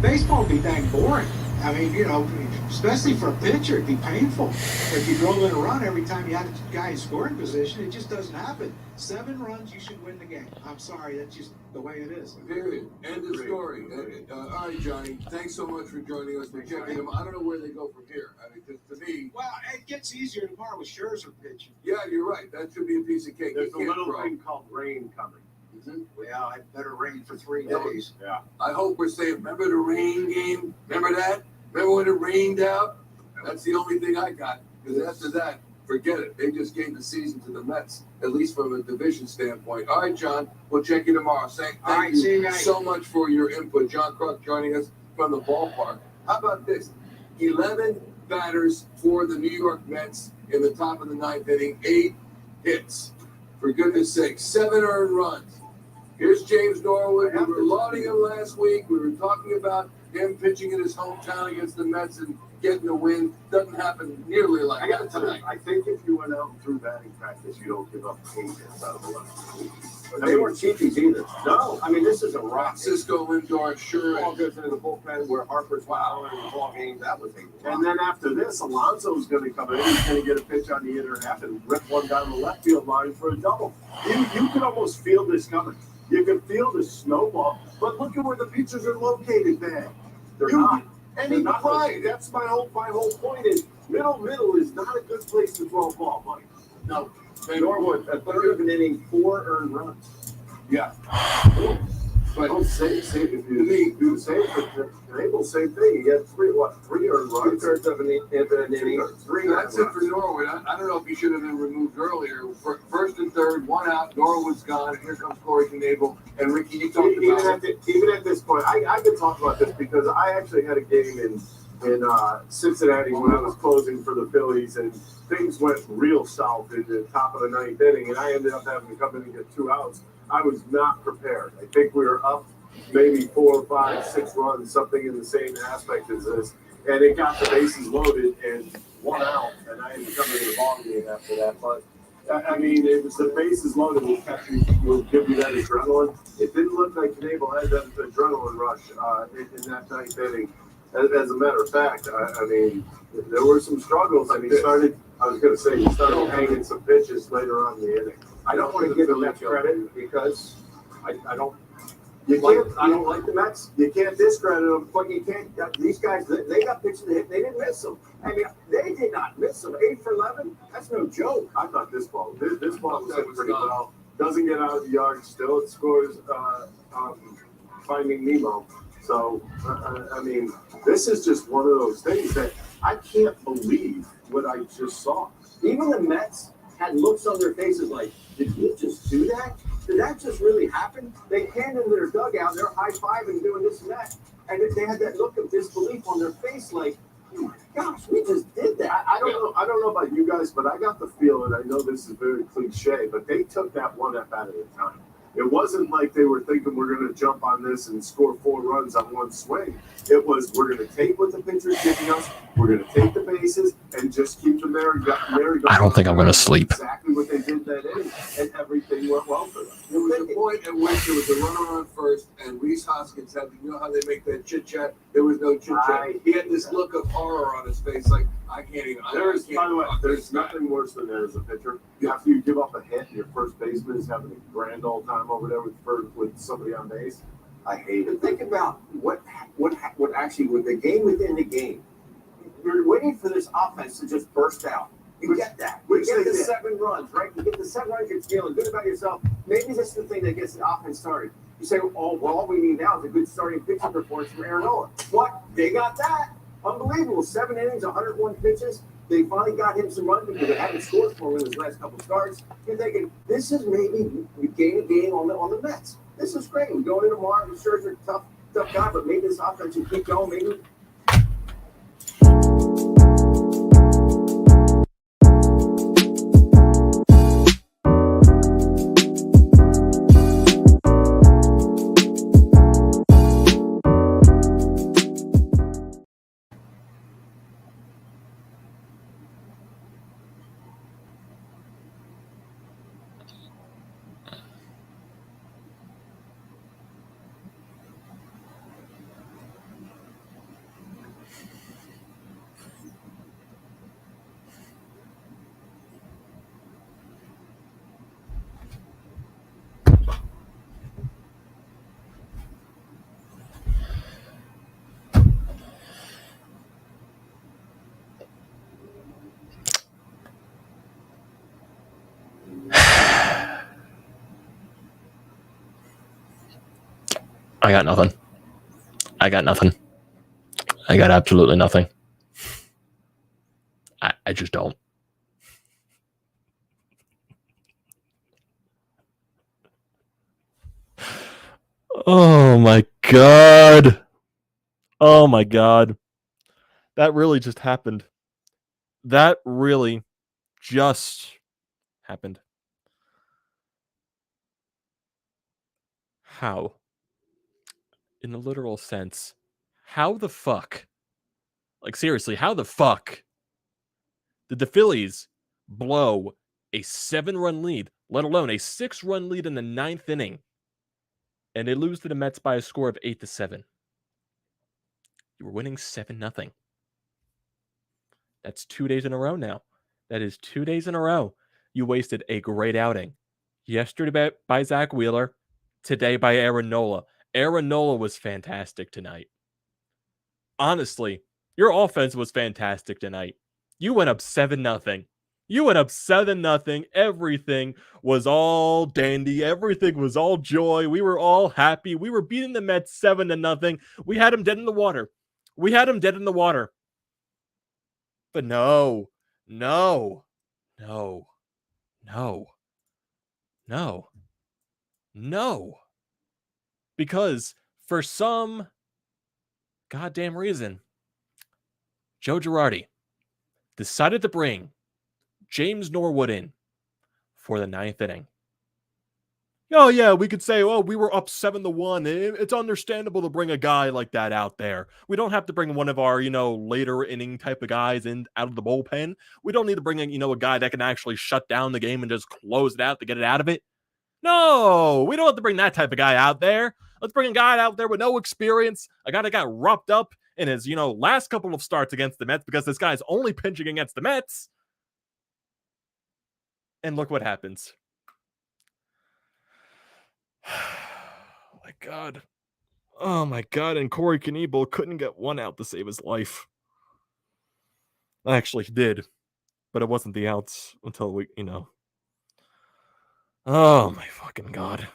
Baseball would be dang boring. I mean, especially for a pitcher, it'd be painful. If you drove in a run every time you had a guy in scoring position, it just doesn't happen. 7 runs, you should win the game. I'm sorry, that's just the way it is. Period. End of story. All right, Johnny, thanks so much for joining us. We're checking them. I don't know where they go from here. I mean, to me... Well, it gets easier tomorrow with Scherzer pitching. Yeah, you're right. That should be a piece of cake. There's a little thing called rain coming. Well, it better rain for 3 days. Yeah. I hope we're saying, remember the rain game? Remember that? Remember when it rained out? That's the only thing I got. Because after that, forget it. They just gave the season to the Mets, at least from a division standpoint. All right, John, we'll check you tomorrow. Thank you so much for your input. John Kruk joining us from the ballpark. How about this? 11 batters for the New York Mets in the top of the 9th inning, 8 hits. For goodness sake, 7 earned runs. Here's James Norwood. We were lauding him last week. We were talking about him pitching in his hometown against the Mets and getting a win. Doesn't happen nearly like that tonight. I think if you went out and threw batting practice, you don't give up 8 hits out of 11. They weren't cheapies either. No, I mean, this is a rock. Cisco Lindor, sure. All goes into the bullpen where Harper's wow in the ball game. That was a And then after this, Alonso's going to come in. He's going to get a pitch on the inner half and rip one down the left field line for a double. You could almost feel this coming. You can feel the snowball, but look at where the pitchers are located, man. They're not. And even right. That's my whole point is middle is not a good place to throw a ball, buddy. No. Norwood, a third of an inning, 4 earned runs. Yeah. But don't save if you do the same, but Abel, same thing. You get 3 earned runs. 2/3 of an inning, 3. That's it for Norwood. I don't know if he should have been removed earlier. First and third, 1 out. Norwood's gone. And here comes Corey Knebel. And Ricky, you talked about it. Even at this point, I can talk about this because I actually had a game in Cincinnati when I was closing for the Phillies, and things went real south in the top of the 9th inning, and I ended up having to come in and get 2 outs. I was not prepared. I think we were up maybe 4, 5, 6 runs, something in the same aspect as this, and it got the bases loaded and 1 out, and I had to come into the ball game after that. But I mean, it was the bases loaded will give you that adrenaline. It didn't look like Knebel had that adrenaline rush in that 9th inning. As a matter of fact, I mean, there were some struggles, and he started hanging some pitches later on in the inning. I don't want to give the Mets credit because I don't like the Mets. You can't discredit them, but you can't. These guys, they got pitches to hit. They didn't miss them. I mean, they did not miss them. 8 for 11. That's no joke. I thought this ball was hit pretty well. Doesn't get out of the yard. Still, it scores. Finding Nemo. So, I mean, this is just one of those things that I can't believe what I just saw. Even the Mets had looks on their faces like, did he just do that? Did that just really happen? They came into their dugout, they're high-fiving, doing this and that. And they had that look of disbelief on their face like, oh my gosh, we just did that. I don't know about you guys, but I got the feeling, I know this is very cliche, but they took that one at bat at a time. It wasn't like they were thinking we're going to jump on this and score 4 runs on one swing. It was we're going to take what the pitcher's giving us, we're going to take the bases, and just keep the merry I don't think I'm going to sleep. Exactly what they did that inning, and everything went well for them. There was a point at which there was a runner on first, and Rhys Hoskins had, you know how they make that chit-chat? There was no chit-chat. He had this look of horror on his face, like, I can't even. By the way, there's nothing worse than that as a pitcher. After you give up a hit, your first baseman is having a grand old time over there with somebody on base. I hate it. Think about what actually with the game within the game. You're waiting for this offense to just burst out. You get that. You get the 7 runs, right? You get the 7 runs, you're feeling good about yourself. Maybe that's the thing that gets the offense started. You say, oh, well, all we need now is a good starting pitching performance from Aaron Nola. What? They got that. Unbelievable. 7 innings, 101 pitches. They finally got him some runs because they haven't scored for him in his last couple starts. You're thinking, this is maybe we gain a game on the Mets. This is great. We're going into tomorrow. Scherzer, tough guy, but maybe this offense will keep going. Maybe. I got nothing. I got nothing. I got absolutely nothing. I just don't. Oh my God. Oh my God. That really just happened. That really just happened. How? In the literal sense. How the fuck? Like, seriously, how the fuck did the Phillies blow a 7-run lead, let alone a 6-run lead in the 9th inning, and they lose to the Mets by a score of 8-7? You were winning 7-0. That's 2 days in a row now. That is 2 days in a row. You wasted a great outing. Yesterday by Zach Wheeler, today by Aaron Nola. Aaron Nola was fantastic tonight. Honestly, your offense was fantastic tonight. You went up 7-0. You went up 7-0. Everything was all dandy. Everything was all joy. We were all happy. We were beating the Mets 7-0. We had them dead in the water. We had them dead in the water. But no. Because for some goddamn reason, Joe Girardi decided to bring James Norwood in for the 9th inning. Oh, yeah, we could say, oh, we were up 7-1. It's understandable to bring a guy like that out there. We don't have to bring one of our, later inning type of guys in out of the bullpen. We don't need to bring in, a guy that can actually shut down the game and just close it out to get it out of it. No, we don't have to bring that type of guy out there. Let's bring a guy out there with no experience, a guy that got roughed up in his, last couple of starts against the Mets because this guy's only pitching against the Mets. And look what happens. Oh my God. Oh my God. And Corey Knebel couldn't get one out to save his life. Actually, he did. But it wasn't the outs until we. Oh my fucking God.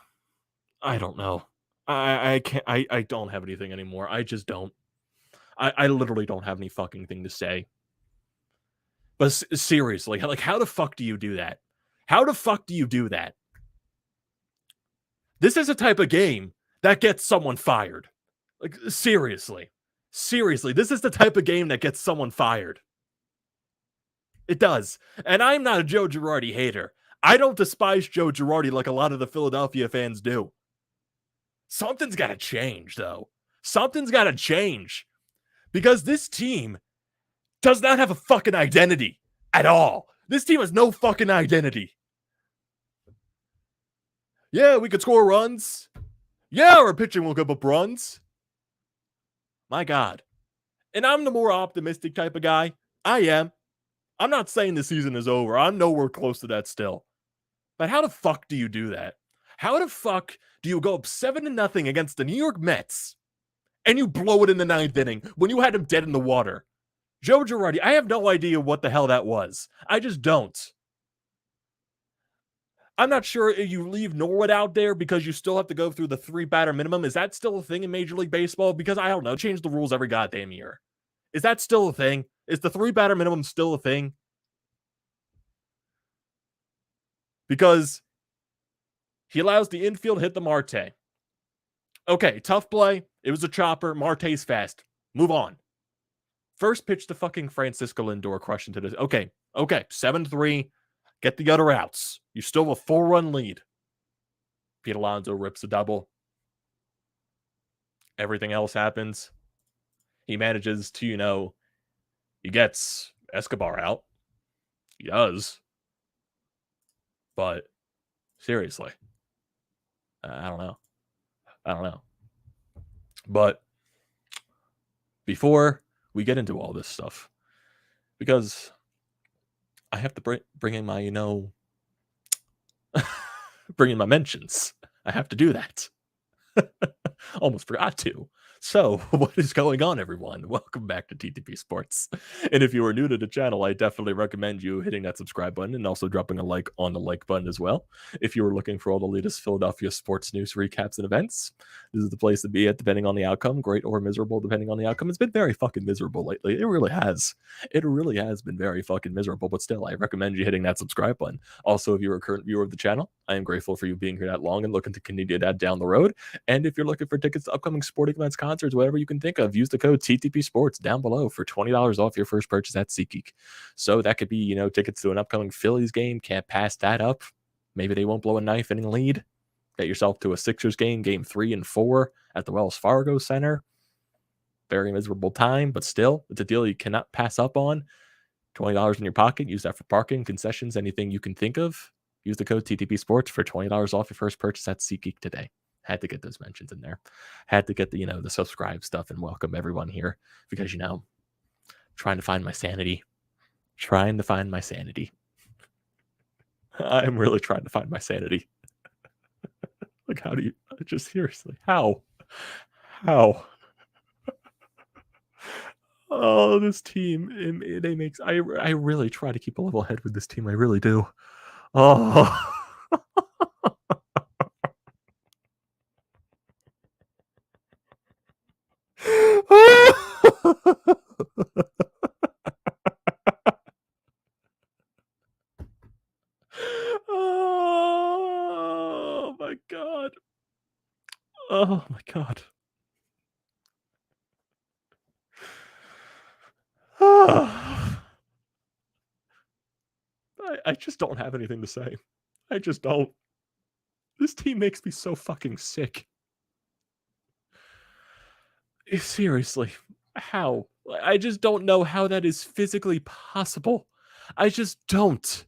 I don't know. I can't. I don't have anything anymore. I just don't. I literally don't have any fucking thing to say. But seriously, like, how the fuck do you do that? How the fuck do you do that? This is a type of game that gets someone fired. Like, seriously. Seriously, this is the type of game that gets someone fired. It does. And I'm not a Joe Girardi hater. I don't despise Joe Girardi like a lot of the Philadelphia fans do. Something's got to change, though. Something's got to change. Because this team does not have a fucking identity at all. This team has no fucking identity. Yeah, we could score runs. Yeah, our pitching will give up runs. My God. And I'm the more optimistic type of guy. I am. I'm not saying the season is over. I'm nowhere close to that still. But how the fuck do you do that? How the fuck do you go up 7-0 against the New York Mets and you blow it in the 9th inning when you had him dead in the water? Joe Girardi, I have no idea what the hell that was. I just don't. I'm not sure if you leave Norwood out there because you still have to go through the 3-batter minimum. Is that still a thing in Major League Baseball? Because I don't know. Change the rules every goddamn year. Is that still a thing? Is the 3-batter minimum still a thing? Because he allows the infield hit the Marte. Okay, tough play. It was a chopper. Marte's fast. Move on. First pitch to fucking Francisco Lindor, crush into this. Okay. 7-3. Get the other outs. You still have a 4-run lead. Pete Alonso rips a double. Everything else happens. He manages to, he gets Escobar out. He does. But seriously, I don't know. But before we get into all this stuff, because I have to bring in my, bring in my mentions. I have to do that. Almost forgot to. So, what is going on, everyone? Welcome back to TTP Sports. And if you are new to the channel, I definitely recommend you hitting that subscribe button and also dropping a like on the like button as well. If you are looking for all the latest Philadelphia sports news, recaps, and events, this is the place to be at, depending on the outcome, great or miserable, depending on the outcome. It's been very fucking miserable lately. It really has. It really has been very fucking miserable, but still, I recommend you hitting that subscribe button. Also, if you're a current viewer of the channel, I am grateful for you being here that long and looking to continue that down the road. And if you're looking for tickets to upcoming sporting events, concerts, whatever you can think of, use the code TTP Sports down below for $20 off your first purchase at SeatGeek. So that could be, you know, tickets to an upcoming Phillies game. Can't pass that up. Maybe they won't blow a ninth inning lead. Get yourself to a Sixers game, game 3 and 4 at the Wells Fargo Center. Very miserable time, but still, it's a deal you cannot pass up on. $20 in your pocket. Use that for parking, concessions, anything you can think of. Use the code TTP Sports for $20 off your first purchase at SeatGeek today. Had to get those mentions in there. Had to get the, you know, the subscribe stuff and welcome everyone here because, you know, trying to find my sanity. Trying to find my sanity. I'm really trying to find my sanity. Like, how do you just seriously? How? Oh, this team. It makes I really try to keep a level head with this team. I really do. Oh. Oh my god. Oh my god. I just don't have anything to say. I just don't. This team makes me so fucking sick. Seriously, how? I just don't know how that is physically possible. I just don't.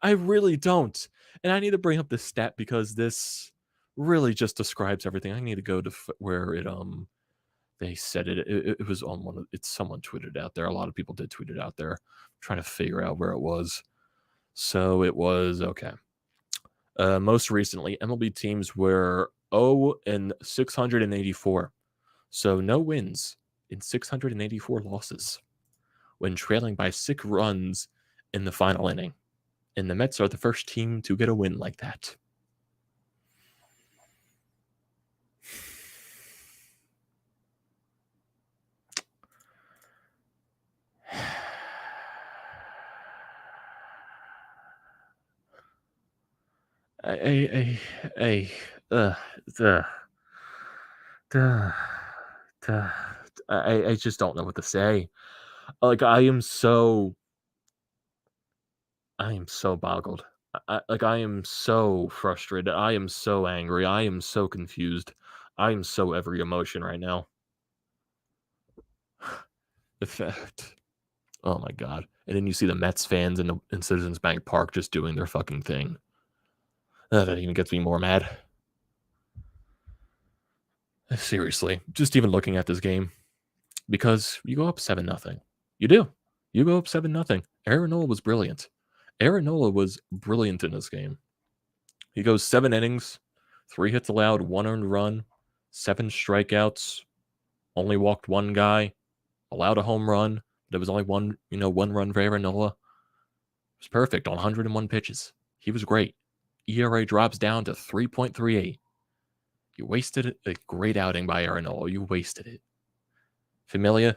I really don't. And I need to bring up this stat because this really just describes everything. I need to go to where it they said it. It was on one of it's someone tweeted out there. A lot of people did tweet it out there. I'm trying to figure out where it was. So it was okay. Most recently, MLB teams were 0-684. So no wins in 684 losses when trailing by 6 runs in the final inning. And the Mets are the first team to get a win like that. I just don't know what to say. Like, I am so boggled. I am so frustrated. I am so angry. I am so confused. I am so every emotion right now. The fact. Oh my god. And then you see the Mets fans in Citizens Bank Park just doing their fucking thing. That even gets me more mad. Seriously, just even looking at this game. Because you go up 7-0. You do. You go up 7-0. Aaron Nola was brilliant. Aaron Nola was brilliant in this game. He goes 7 innings, 3 hits allowed, 1 earned run, 7 strikeouts, only walked 1 guy, allowed a home run. There was only one run for Aaron Nola. It was perfect on 101 pitches. He was great. ERA drops down to 3.38. You wasted a great outing by Aaron Nola. You wasted it. Familia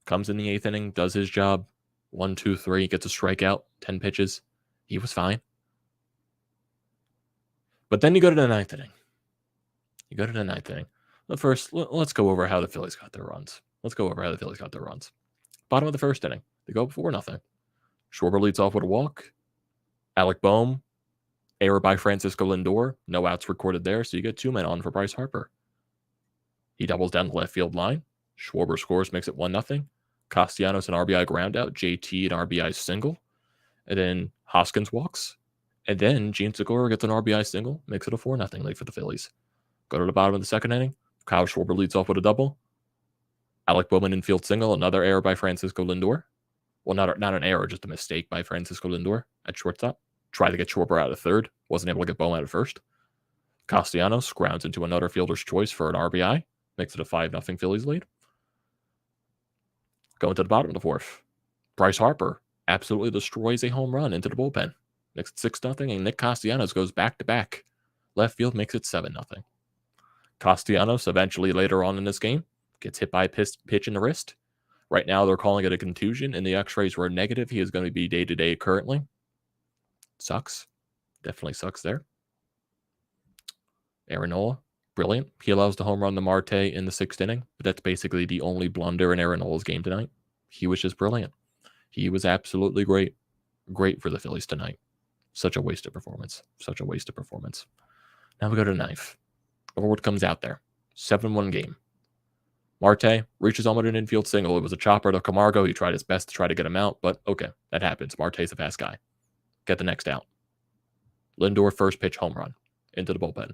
comes in the 8th inning, does his job. 1, 2, 3, gets a strikeout, 10 pitches. He was fine. But then you go to the 9th inning. But first, let's go over how the Phillies got their runs. Bottom of the 1st inning, they go up 4-0. Schwarber leads off with a walk. Alec Boehm, error by Francisco Lindor. No outs recorded there, so you get 2 men on for Bryce Harper. He doubles down the left field line. Schwarber scores, makes it 1-0. Castellanos an RBI groundout. JT an RBI single. And then Hoskins walks. And then Gene Segura gets an RBI single, makes it a 4-0 lead for the Phillies. Go to the bottom of the 2nd inning. Kyle Schwarber leads off with a double. Alec Bowman infield single, another error by Francisco Lindor. Well, not an error, just a mistake by Francisco Lindor at shortstop. Tried to get Schwarber out of 3rd. Wasn't able to get Bowman out of 1st. Castellanos grounds into another fielder's choice for an RBI. Makes it a 5-0 Phillies lead. Going to the bottom of the fourth. Bryce Harper absolutely destroys a home run into the bullpen. Makes it 6-0, and Nick Castellanos goes back-to-back. Left field makes it 7-0. Castellanos eventually later on in this game gets hit by a pitch in the wrist. Right now they're calling it a contusion, and the x-rays were negative. He is going to be day-to-day currently. Sucks. Definitely sucks there. Nola, brilliant. He allows the home run to Marte in the 6th inning, but that's basically the only blunder in Nola's game tonight. He was just brilliant. He was absolutely great. Great for the Phillies tonight. Such a wasted performance. Such a wasted performance. Now we go to the 9th. Norwood comes out there. 7-1 game. Marte reaches on with an infield single. It was a chopper to Camargo. He tried his best to try to get him out, but okay, that happens. Marte's a fast guy. Get the next out. Lindor first pitch home run into the bullpen.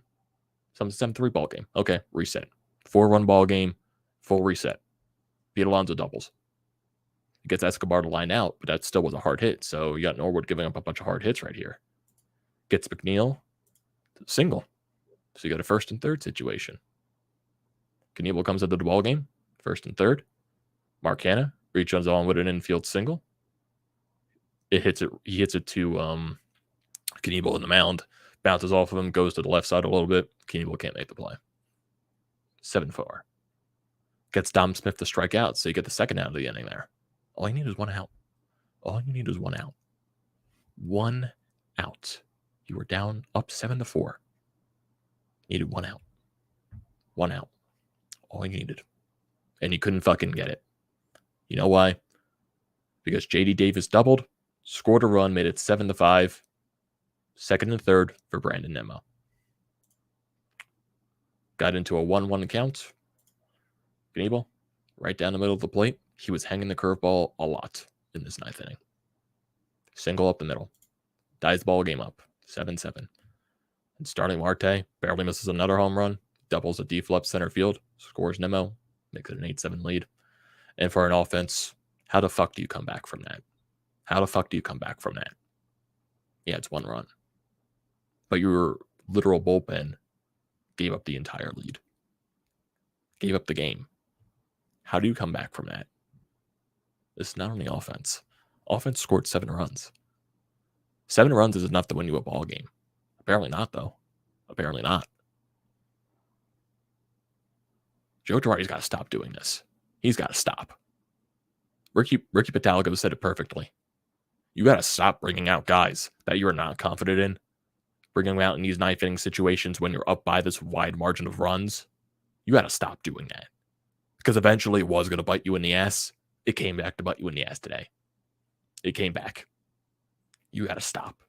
Some 7-3 ball game. Okay, reset. 4-run ball game, full reset. Pete Alonso doubles. He gets Escobar to line out, but that still was a hard hit. So you got Norwood giving up a bunch of hard hits right here. Gets McNeil single. So you got a 1st and 3rd situation. Knievel comes into the ball game, 1st and 3rd. Mark Hanna reaches on with an infield single. He hits it to Knievel in the mound. Bounces off of him, goes to the left side a little bit. Knievel can't make the play. 7-4. Gets Dom Smith to strike out, so you get the 2nd out of the inning there. All you need is 1 out. All you need is 1 out. 1 out. You were down up 7-4. Needed 1 out. 1 out. All you needed. And you couldn't fucking get it. You know why? Because J.D. Davis doubled, scored a run, made it 7-5. 2nd and 3rd for Brandon Nimmo. Got into a 1-1 count. Knievel, right down the middle of the plate. He was hanging the curveball a lot in this 9th inning. Single up the middle. Ties the ball game up. 7-7. And starting Marte barely misses another home run. Doubles a deep left center field. Scores Nimmo. Makes it an 8-7 lead. And for an offense, how the fuck do you come back from that? How the fuck do you come back from that? Yeah, it's 1 run. But your literal bullpen gave up the entire lead. Gave up the game. How do you come back from that? This is not only offense. Offense scored 7 runs. 7 runs is enough to win you a ball game. Apparently not, though. Apparently not. Joe Girardi's got to stop doing this. He's got to stop. Ricky Pitaligo said it perfectly. You got to stop bringing out guys that you're not confident in. Bringing them out in these 9th inning situations when you're up by this wide margin of runs. You got to stop doing that. Because eventually it was going to bite you in the ass. It came back to bite you in the ass today. It came back. You got to stop.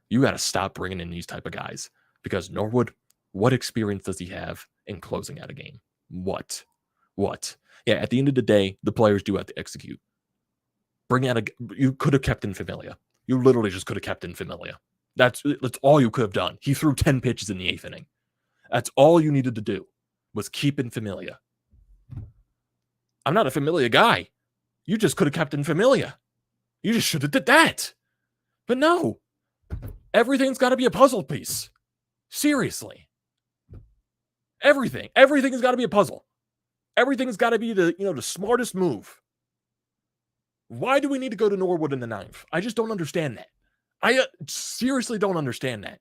You got to stop bringing in these type of guys. Because Norwood, what experience does he have in closing out a game? What? Yeah, at the end of the day, the players do have to execute. You could have kept in Familia. You literally just could have kept in Familia. That's all you could have done. He threw 10 pitches in the 8th inning. That's all you needed to do was keep in Familia. I'm not a Familia guy. You just could have kept in Familia. You just should have did that. But no. Everything's got to be a puzzle piece. Seriously. Everything has got to be a puzzle. Everything's got to be the smartest move. Why do we need to go to Norwood in the 9th? I just don't understand that. I seriously don't understand that.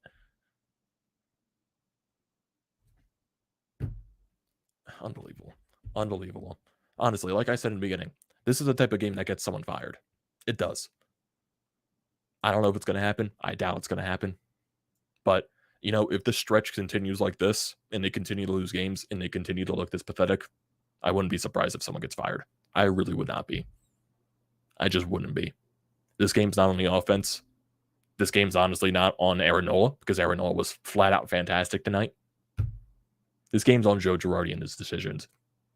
Unbelievable. Honestly, like I said in the beginning, this is the type of game that gets someone fired. It does. I don't know if it's going to happen. I doubt it's going to happen. But, if the stretch continues like this, and they continue to lose games, and they continue to look this pathetic, I wouldn't be surprised if someone gets fired. I really would not be. I just wouldn't be. This game's not on the offense. This game's honestly not on Nola, because Nola was flat out fantastic tonight. This game's on Joe Girardi and his decisions.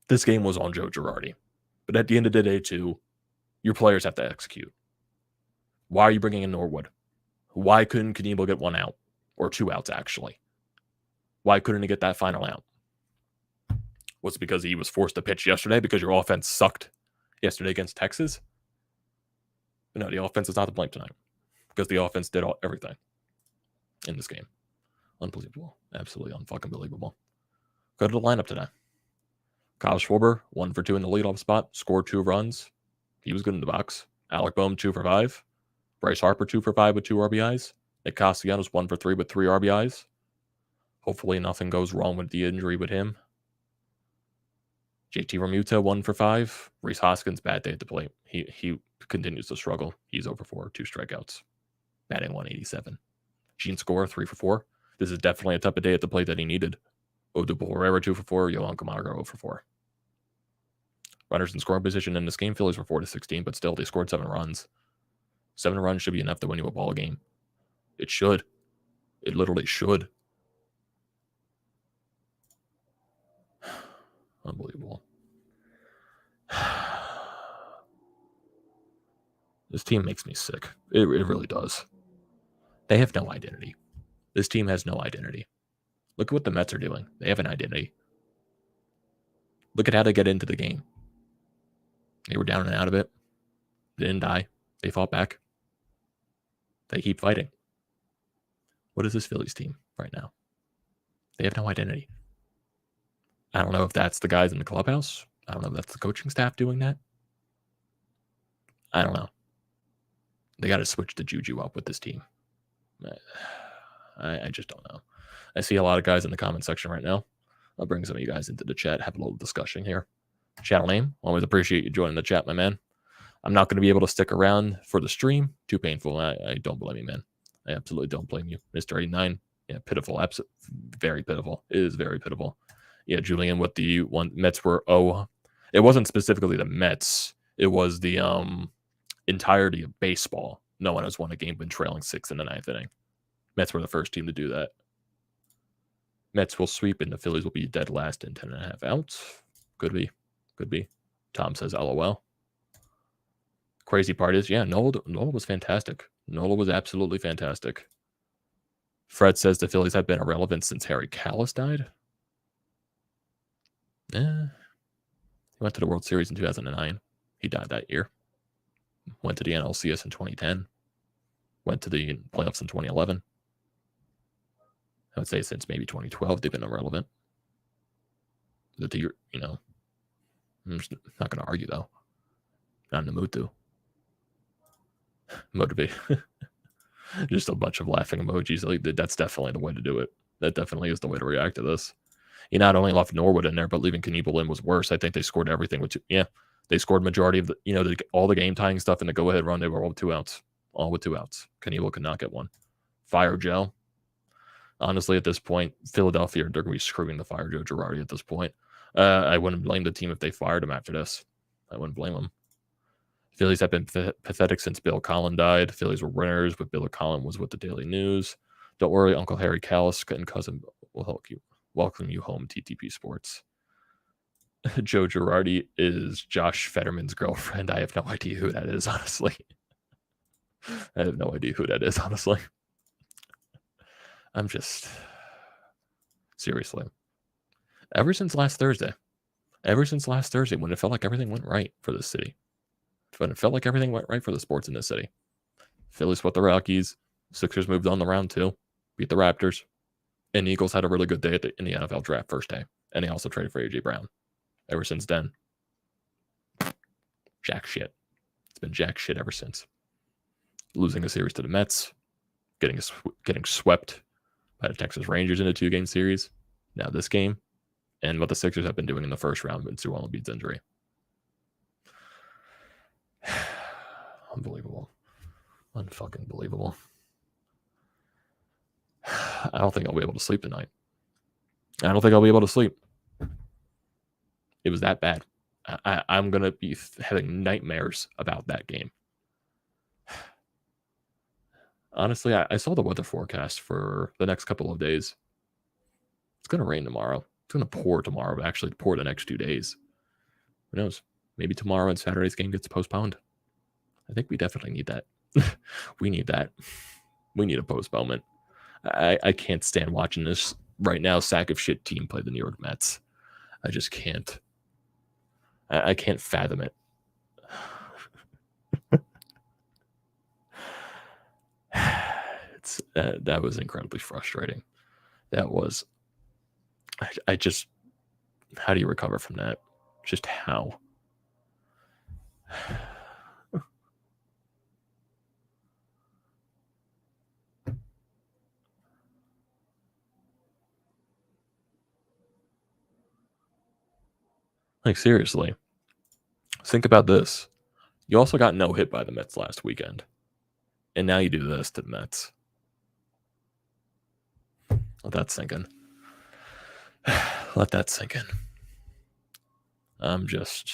This game was on Joe Girardi. But at the end of the day, too, your players have to execute. Why are you bringing in Norwood? Why couldn't Knievel get 1 out? Or 2 outs, actually? Why couldn't he get that final out? Was it because he was forced to pitch yesterday because your offense sucked yesterday against Texas? No, the offense is not to blame tonight because the offense did everything in this game. Unbelievable. Absolutely unfucking believable. Go to the lineup today. Kyle Schwarber, 1 for 2 in the leadoff spot, scored 2 runs. He was good in the box. Alec Boehm, 2 for 5. Bryce Harper, 2 for 5 with 2 RBIs. Nick Castellanos, 1 for 3 with 3 RBIs. Hopefully nothing goes wrong with the injury with him. JT Realmuto, 1 for 5. Rhys Hoskins, bad day at the plate. He continues to struggle. He's over 4, 2 strikeouts. Batting 187. Gene Score, 3 for 4. This is definitely a type of day at the plate that he needed. Odubel Herrera, 2 for 4. Yohan Camargo, 0 for 4. Runners in scoring position in this game. Phillies were 4-16, but still they scored 7 runs. 7 runs should be enough to win you a ball game. It should. It literally should. Unbelievable. This team makes me sick. It really does. They have no identity. This team has no identity. Look at what the Mets are doing. They have an identity. Look at how they get into the game. They were down and out of it. They didn't die. They fought back. They keep fighting. What is this Phillies team right now? They have no identity. I don't know if that's the guys in the clubhouse. I don't know if that's the coaching staff doing that. I don't know. They got to switch the juju up with this team. I just don't know. I see a lot of guys in the comment section right now. I'll bring some of you guys into the chat, have a little discussion here. Channel name, always appreciate you joining the chat, my man. I'm not going to be able to stick around for the stream. Too painful. I don't blame you, man. I absolutely don't blame you. Mr. 89, yeah, pitiful. Very pitiful. It is very pitiful. Yeah, Julian, what the one Mets were, it wasn't specifically the Mets. It was the entirety of baseball. No one has won a game when trailing 6 in the 9th inning. Mets were the first team to do that. Mets will sweep and the Phillies will be dead last in 10.5 outs. Could be. Could be. Tom says LOL. Crazy part is, yeah, Nola was fantastic. Nola was absolutely fantastic. Fred says the Phillies have been irrelevant since Harry Callis died. He went to the World Series in 2009. He died that year. Went to the NLCS in 2010. Went to the playoffs in 2011. I would say since maybe 2012, they've been irrelevant. I'm just not going to argue, though. Not in the mood to. Motivate. Just a bunch of laughing emojis. Like, that's definitely the way to do it. That definitely is the way to react to this. He not only left Norwood in there, but leaving Knievel in was worse. I think they scored everything with 2. Yeah, they scored majority of the, all the game tying stuff in the go-ahead run. They were all with 2 outs. All with 2 outs. Knievel could not get one. Fire Joe. Honestly, at this point, Philadelphia, they're going to be screwing the fire Joe Girardi at this point. I wouldn't blame the team if they fired him after this. I wouldn't blame them. Phillies have been pathetic since Bill Collin died. Phillies were winners, but Bill Collin was with the Daily News. Don't worry, Uncle Harry Callis and cousin will help you. Welcome you home, TTP Sports. Joe Girardi is Josh Fetterman's girlfriend. I have no idea who that is, honestly. I have no idea who that is, honestly. I'm just... Seriously. Ever since last Thursday, when it felt like everything went right for this city, when it felt like everything went right for the sports in this city, Phillies swept the Rockies, Sixers moved on to round 2, beat the Raptors, and the Eagles had a really good day in the NFL draft first day, and they also traded for A.J. Brown. Ever since then, jack shit. It's been jack shit ever since. Losing a series to the Mets, getting swept by the Texas Rangers in a 2-game series, now this game, and what the Sixers have been doing in the first round with Joel Embiid's injury. Unbelievable. Unfucking believable. I don't think I'll be able to sleep tonight. I don't think I'll be able to sleep. It was that bad. I'm going to be having nightmares about that game. Honestly, I saw the weather forecast for the next couple of days. It's going to rain tomorrow. It's going to pour tomorrow, but actually pour the next 2 days. Who knows? Maybe tomorrow and Saturday's game gets postponed. I think we definitely need that. We need that. We need a postponement. I can't stand watching this right now sack of shit team play the New York Mets. I just can't. I can't fathom it. That was incredibly frustrating. That was. I just. How do you recover from that? Just how? Like, seriously. Think about this. You also got no hit by the Mets last weekend. And now you do this to the Mets. Let that sink in. Let that sink in. I'm just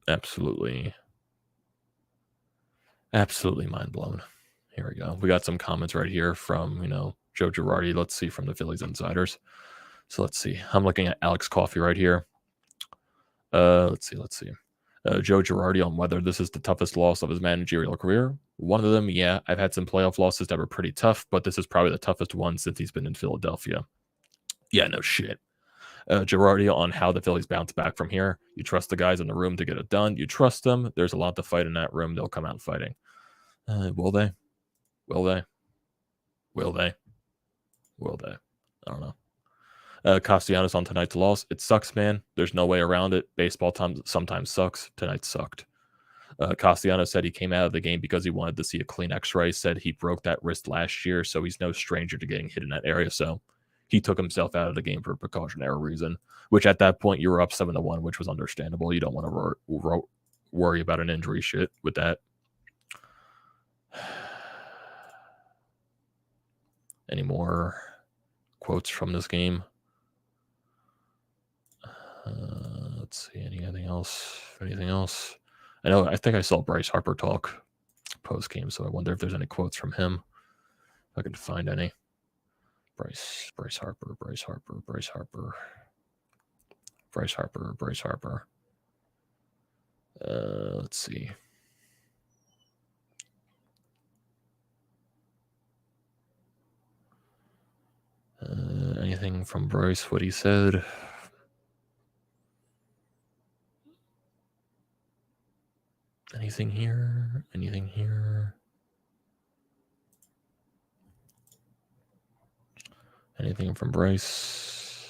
absolutely mind blown. Here we go. We got some comments right here from, Joe Girardi. Let's see, from the Phillies Insiders. So let's see. I'm looking at Alex Coffey right here. Let's see. Joe Girardi on whether this is the toughest loss of his managerial career. One of them, yeah, I've had some playoff losses that were pretty tough, but this is probably the toughest one since he's been in Philadelphia. Yeah, no shit. Girardi on how the Phillies bounce back from here. You trust the guys in the room to get it done. You trust them. There's a lot to fight in that room. They'll come out fighting. Will they? Will they? Will they? Will they? I don't know. Castellanos on tonight's loss. It sucks, man. There's no way around it. Baseball sometimes sucks. Tonight sucked. Castellanos said he came out of the game because he wanted to see a clean x-ray. Said he broke that wrist last year, so he's no stranger to getting hit in that area. So he took himself out of the game for a precautionary reason, which at that point you were up 7-1, which was understandable. You don't want to worry about an injury shit with that. Any more quotes from this game? Let's see. Anything else? I think I saw Bryce Harper talk post game, so I wonder if there's any quotes from him. If I could find any. Bryce Harper. Let's see. Anything from Bryce? What he said? Anything here? Anything from Bryce?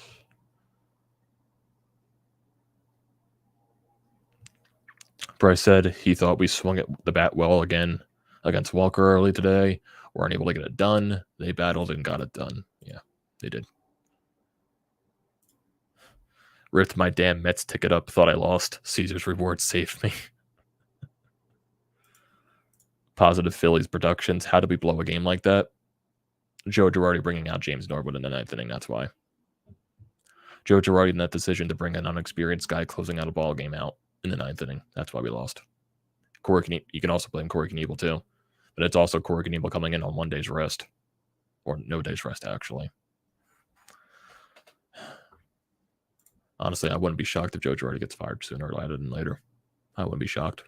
Bryce said he thought we swung at the bat well again against Walker early today. Weren't able to get it done. They battled and got it done. Yeah, they did. Ripped my damn Mets ticket up. Thought I lost. Caesar's reward saved me. Positive Phillies productions. How did we blow a game like that? Joe Girardi bringing out James Norwood in the 9th inning. That's why. Joe Girardi in that decision to bring an unexperienced guy closing out a ball game out in the 9th inning. That's why we lost. You can also blame Corey Knebel too, but it's also Corey Knebel coming in on 1 day's rest, or no day's rest actually. Honestly, I wouldn't be shocked if Joe Girardi gets fired sooner rather than later. I wouldn't be shocked.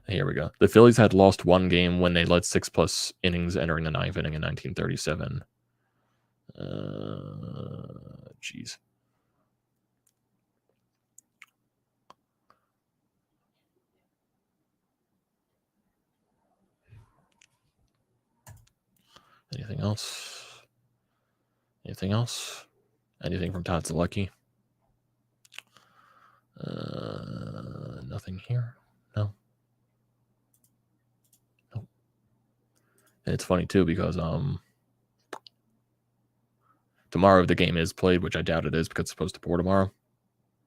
Here we go. The Phillies had lost one game when they led 6+ innings entering the 9th inning in 1937. Jeez. Anything else? Anything from Todd Zalecki? Nothing here. No. Nope. And it's funny too because tomorrow the game is played, which I doubt it is because it's supposed to pour tomorrow.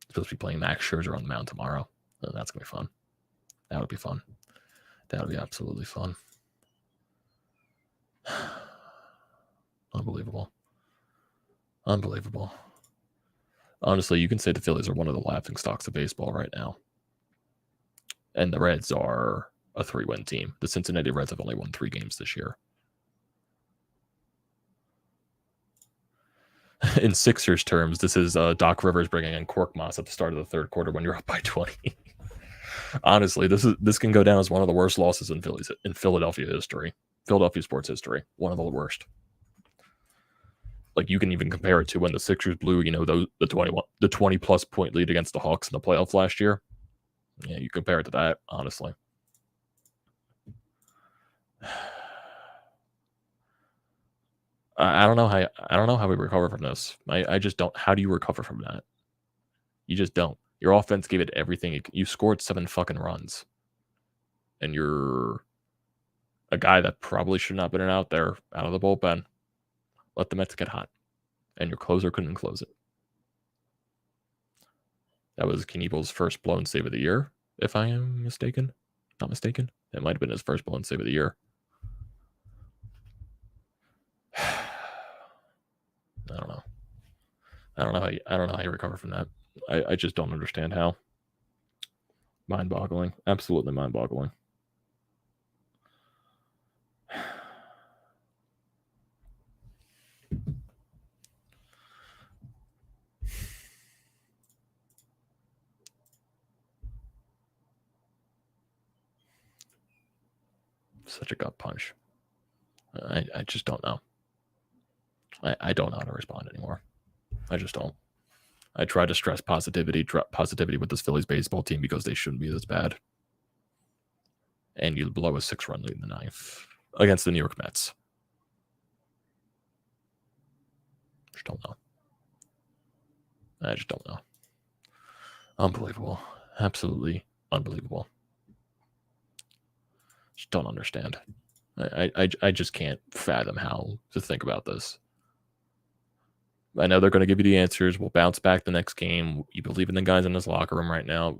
It's supposed to be playing Max Scherzer on the mound tomorrow. So that's gonna be fun. That would be fun. That would be absolutely fun. Unbelievable. Honestly, you can say the Phillies are one of the laughing stocks of baseball right now. And the Reds are a 3-win team. The Cincinnati Reds have only won 3 games this year. In Sixers terms, this is Doc Rivers bringing in Cork Moss at the start of the 3rd quarter when you're up by 20. Honestly, this can go down as one of the worst losses in Philadelphia history. Philadelphia sports history. One of the worst. Like, you can even compare it to when the Sixers blew, the 20+ point lead against the Hawks in the playoffs last year. Yeah, you compare it to that, honestly. I don't know how we recover from this. I just don't. How do you recover from that? You just don't. Your offense gave it everything. You scored 7 fucking runs, and you're a guy that probably should not have been out there, out of the bullpen. Let the Mets get hot, and your closer couldn't close it. That was Knievel's first blown save of the year, if I am mistaken. Not mistaken. It might have been his first blown save of the year. I don't know. I don't know how you recover from that. I just don't understand how. Mind-boggling. Absolutely mind-boggling. Such a gut punch. I just don't know. I don't know how to respond anymore. I just don't. I try to stress positivity with this Phillies baseball team because they shouldn't be this bad. And you blow a 6-run lead in the 9th against the New York Mets. Just don't know. I just don't know. Unbelievable. Absolutely unbelievable. Just don't understand. I just can't fathom how to think about this. I know they're going to give you the answers. We'll bounce back the next game. You believe in the guys in this locker room right now.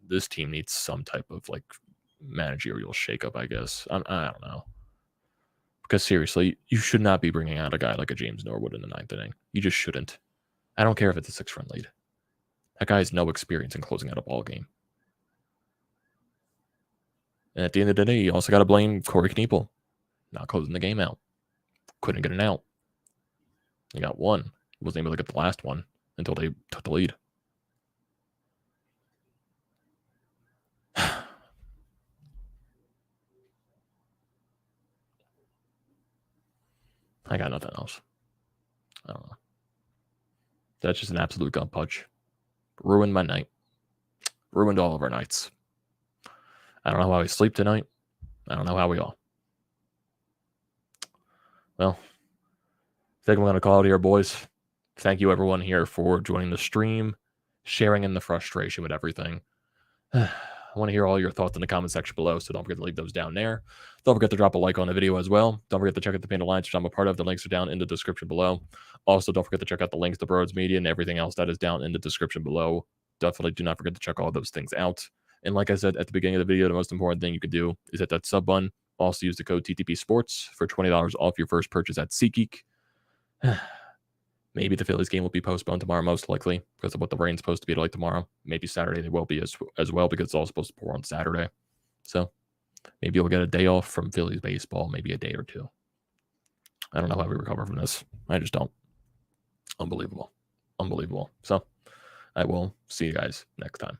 This team needs some type of like managerial shakeup, I guess. I don't know. Because seriously, you should not be bringing out a guy like a James Norwood in the 9th inning. You just shouldn't. I don't care if it's a 6-run lead. That guy has no experience in closing out a ball game. And at the end of the day, you also got to blame Corey Knebel not closing the game out. Couldn't get an out. He got one. He wasn't able to get the last one until they took the lead. I got nothing else. I don't know. That's just an absolute gut punch. Ruined my night. Ruined all of our nights. I don't know how we sleep tonight. I don't know how we all. Well, I think I'm going to call it here, boys. Thank you, everyone here, for joining the stream, sharing in the frustration with everything. I want to hear all your thoughts in the comment section below, so don't forget to leave those down there. Don't forget to drop a like on the video as well. Don't forget to check out the Paint Alliance, which I'm a part of. The links are down in the description below. Also, don't forget to check out the links to BrodesMedia and everything else that is down in the description below. Definitely do not forget to check all those things out. And like I said at the beginning of the video, the most important thing you can do is hit that sub button. Also use the code TTPSPORTS for $20 off your first purchase at SeatGeek. Maybe the Phillies game will be postponed tomorrow, most likely, because of what the rain's supposed to be like tomorrow. Maybe Saturday they will be as well, because it's all supposed to pour on Saturday. So maybe you'll get a day off from Phillies baseball, maybe a day or two. I don't know how we recover from this. I just don't. Unbelievable. Unbelievable. So I will see you guys next time.